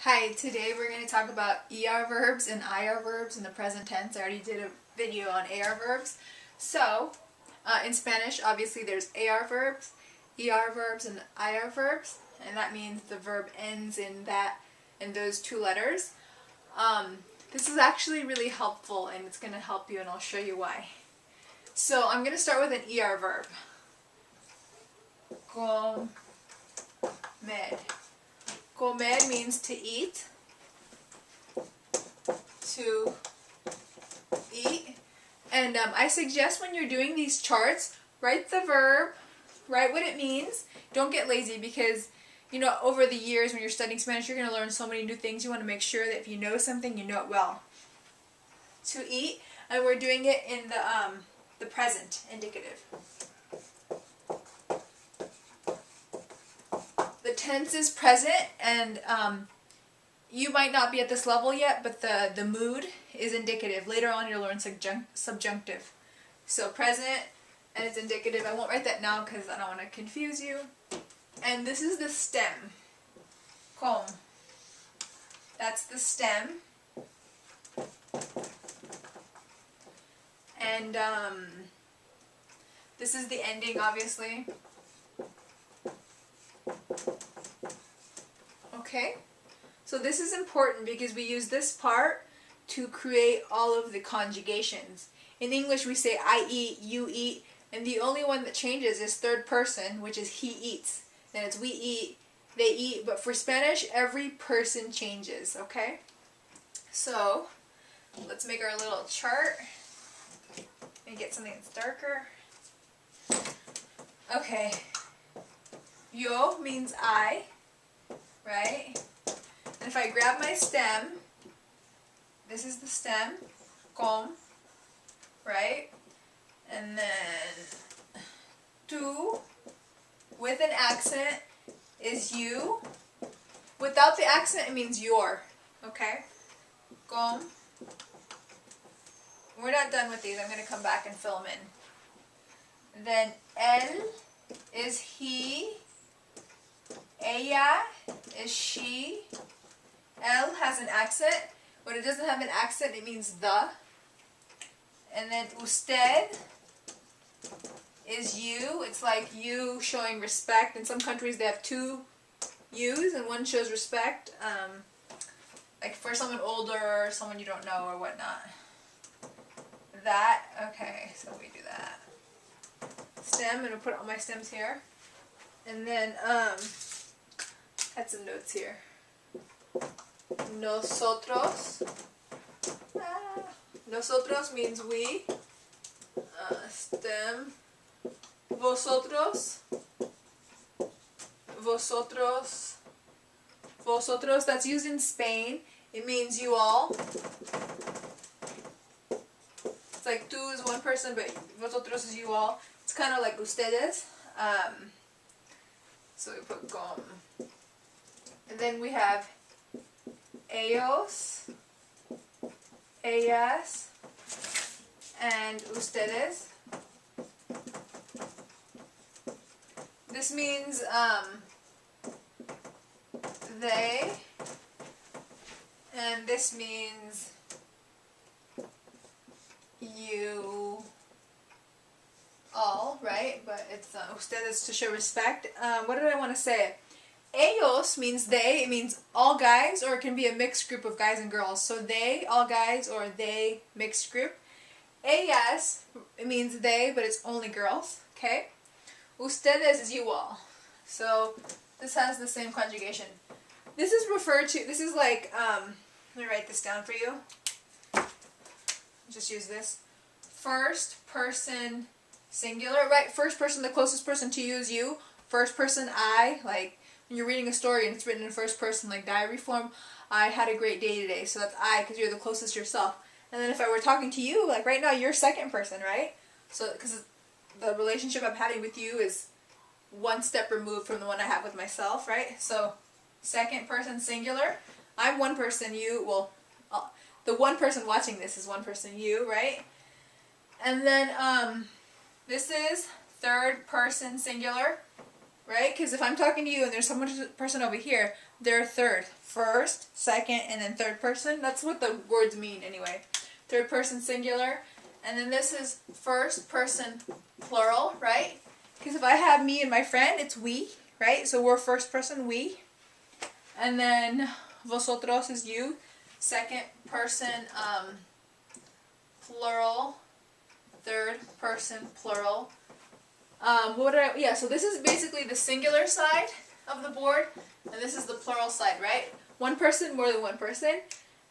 Hi, today we're going to talk about ER verbs and IR verbs in the present tense. I already did a video on AR verbs. So, in Spanish, obviously there's AR verbs, ER verbs, and IR verbs, and that means the verb ends in those two letters. This is actually really helpful, and it's going to help you, and I'll show you why. So, I'm going to start with an ER verb. Comer. Comer means to eat, and I suggest when you're doing these charts, write the verb, write what it means. Don't get lazy because, you know, over the years when you're studying Spanish, you're going to learn so many new things. You want to make sure that if you know something, you know it well. To eat, and we're doing it in the present indicative. The tense is present, and you might not be at this level yet, but the mood is indicative. Later on you'll learn subjunctive. So present, and it's indicative. I won't write that now because I don't want to confuse you. And this is the stem. Com. That's the stem. And this is the ending, obviously. Okay, so this is important because we use this part to create all of the conjugations. In English we say I eat, you eat, and the only one that changes is third person, which is he eats. Then it's we eat, they eat, but for Spanish every person changes, okay? So, let's make our little chart and get something that's darker. Okay. Yo means I, right? And if I grab my stem, this is the stem, com, right? And then tu, with an accent, is you. Without the accent, it means your, okay? Com. We're not done with these. I'm going to come back and fill them in. Then él is he. Ella is she. Él has an accent. When it doesn't have an accent, it means the. And then usted is you. It's like you showing respect. In some countries they have two U's and one shows respect. Like for someone older or someone you don't know or whatnot. That, okay, so we do that. Stem, I'm going to put all my stems here. And then, had some notes here. Nosotros. Nosotros means we. Stem. Vosotros. Vosotros. Vosotros, that's used in Spain. It means you all. It's like tú is one person, but vosotros is you all. It's kind of like ustedes. So we put com. And then we have ellos, ellas, and ustedes. This means they, and this means you all, right? But it's ustedes to show respect. What did I want to say? Ellos means they. It means all guys, or it can be a mixed group of guys and girls. So they, all guys, or they, mixed group. Ellas, it means they, but it's only girls. Okay? Ustedes is you all. So this has the same conjugation. This is referred to, this is like, let me write this down for you. Just use this. First person singular, right? First person, the closest person to you is you. First person I, like when you're reading a story and it's written in first person, like diary form, I had a great day today. So that's I, because you're the closest yourself. And then if I were talking to you, like right now, you're second person, right? So, because the relationship I'm having with you is one step removed from the one I have with myself, right? So, second person singular. I'm one person, you, well, the one person watching this is one person, you, right? And then, this is third person singular, right? Because if I'm talking to you and there's some person over here, they're third. First, second, and then third person. That's what the words mean anyway. Third person singular. And then this is first person plural, right? Because if I have me and my friend, it's we, right? So we're first person, we. And then vosotros is you. Second person plural. Third person plural. So this is basically the singular side of the board, and this is the plural side, right? One person, more than one person.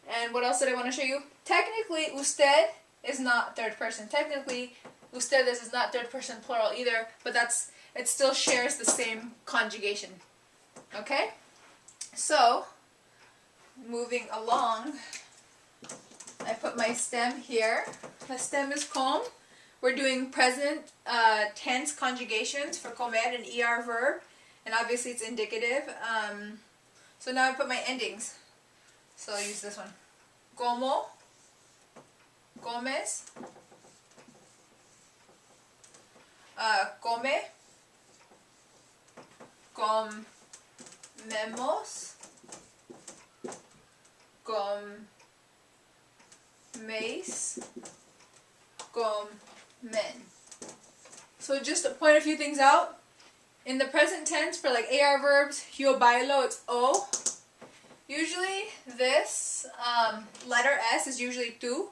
And what else did I want to show you? Technically, usted is not third person. Technically, ustedes is not third person plural either, but it still shares the same conjugation. Okay? So, moving along, I put my stem here. The stem is com. We're doing present tense conjugations for comEN and ER verb, and obviously it's indicative. So now I put my endings. So I'll use this one. Como, comes, come, comEMOS, comEIS, comEN. So just to point a few things out. In the present tense for like AR verbs, yo bailo, it's O. Usually this letter S is usually tú.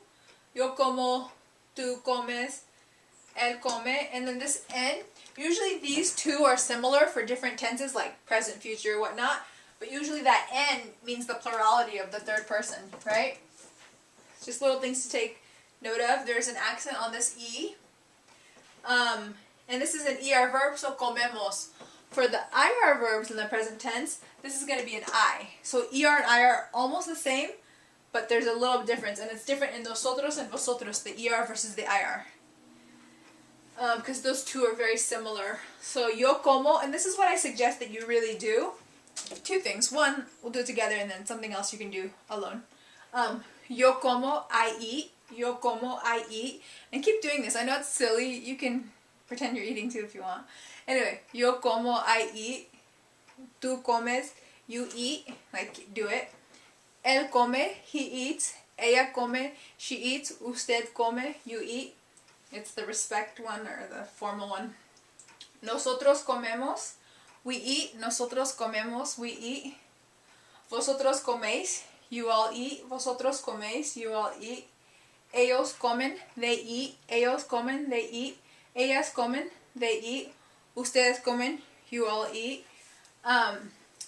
Yo como, tú comes, él come. And then this N, usually these two are similar for different tenses like present, future, whatnot. But usually that N means the plurality of the third person, right? Just little things to take note of. There's an accent on this E. And this is an ER verb, so comEMOS. For the IR verbs in the present tense, this is going to be an I. So ER and IR are almost the same, but there's a little difference. And it's different in Nosotros and Vosotros, the ER versus the IR. Because those two are very similar. So yo como, and this is what I suggest that you really do. Two things. One, we'll do it together, and then something else you can do alone. Yo como, I eat. Yo como, I eat. And keep doing this. I know it's silly. You can pretend you're eating too if you want. Anyway, yo como, I eat. Tú comes, you eat. Like, do it. Él come, he eats. Ella come, she eats. Usted come, you eat. It's the respect one or the formal one. Nosotros comemos, we eat. Nosotros comemos, we eat. Vosotros coméis, you all eat. Vosotros coméis, you all eat. Ellos comen, they eat. Ellos comen, they eat. Ellas comen, they eat. Ustedes comen, you all eat.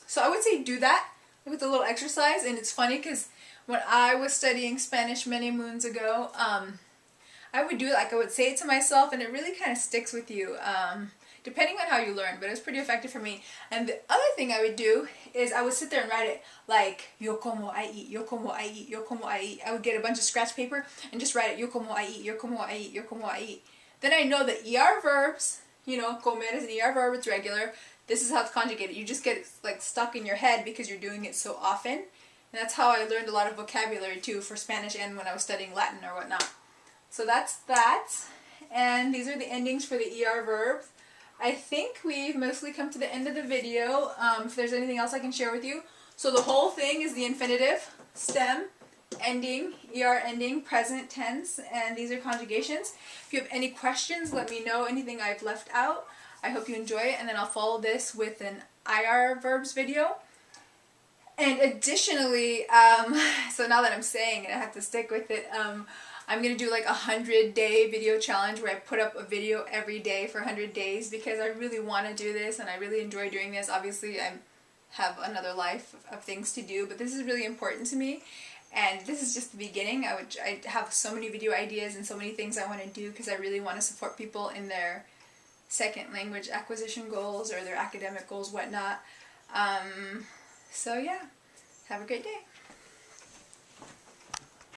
So I would say do that with a little exercise. And it's funny because when I was studying Spanish many moons ago, I would do it, like I would say it to myself, and it really kind of sticks with you, depending on how you learn, but it was pretty effective for me. And the other thing I would do is I would sit there and write it like, yo como, I eat, yo como, I eat, yo como, I eat. I would get a bunch of scratch paper and just write it, yo como, I eat, yo como, I eat, yo como, I eat. Then I know that ER verbs, you know, comer is an ER verb, it's regular. This is how it's conjugated. You just get it like stuck in your head because you're doing it so often. And that's how I learned a lot of vocabulary too for Spanish and when I was studying Latin or whatnot. So that's that. And these are the endings for the ER verbs. I think we've mostly come to the end of the video. If there's anything else I can share with you. So the whole thing is the infinitive, stem, ending, ER ending, present tense, and these are conjugations. If you have any questions, let me know, anything I've left out. I hope you enjoy it, and then I'll follow this with an IR verbs video. And additionally, so now that I'm saying it, I have to stick with it, I'm going to do like a 100-day video challenge where I put up a video every day for 100 days because I really want to do this and I really enjoy doing this. Obviously, I have another life of things to do, but this is really important to me. And this is just the beginning. I have so many video ideas and so many things I want to do because I really want to support people in their second language acquisition goals or their academic goals, whatnot. So yeah, have a great day.